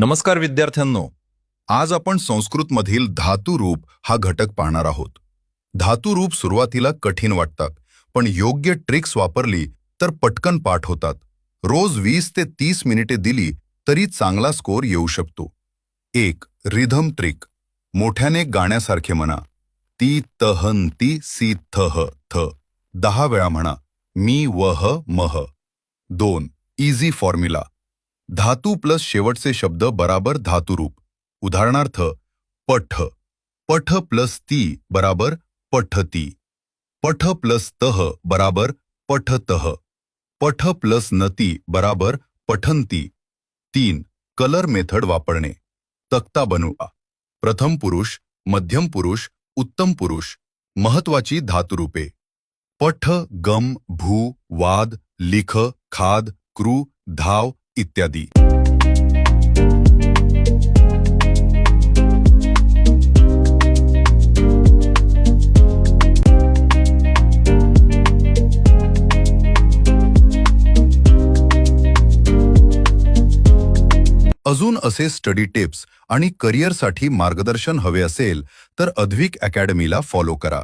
नमस्कार विद्यार्थ्यांनो, आज आपण संस्कृतमधील धातुरूप हा घटक पाहणार आहोत. धातुरूप सुरुवातीला कठीण वाटतात, पण योग्य ट्रिक्स वापरली तर पटकन पाठ होतात. रोज 20 ते 30 मिनिटे दिली तरी चांगला स्कोर येऊ शकतो. 1. Rhythm trick. मोठ्याने गाण्यासारखे म्हणा. ती तहंती सी थह थ 10 वेळा म्हणा. मी वह मह. 2. Easy formula. धातू प्लस शेवटचे शब्द बराबर धातुरूप. उदाहरणार्थ पठ. पठ प्लस ती बराबर पठती. पठ प्लस तह बराबर पठतह. पठ प्लस नती बराबर पठंती. 3. कलर मेथड वापरणे. तक्ता बनवा. प्रथम पुरुष, मध्यम पुरुष, उत्तम पुरुष. महत्वाची धातुरूपे. पठ, गम, भू, वाद, लिख, खाद, क्रू, धाव इत्यादी. अजून असे स्टडी टिप्स आणि करिअरसाठी मार्गदर्शन हवे असेल तर अद्विक अकॅडमीला फॉलो करा.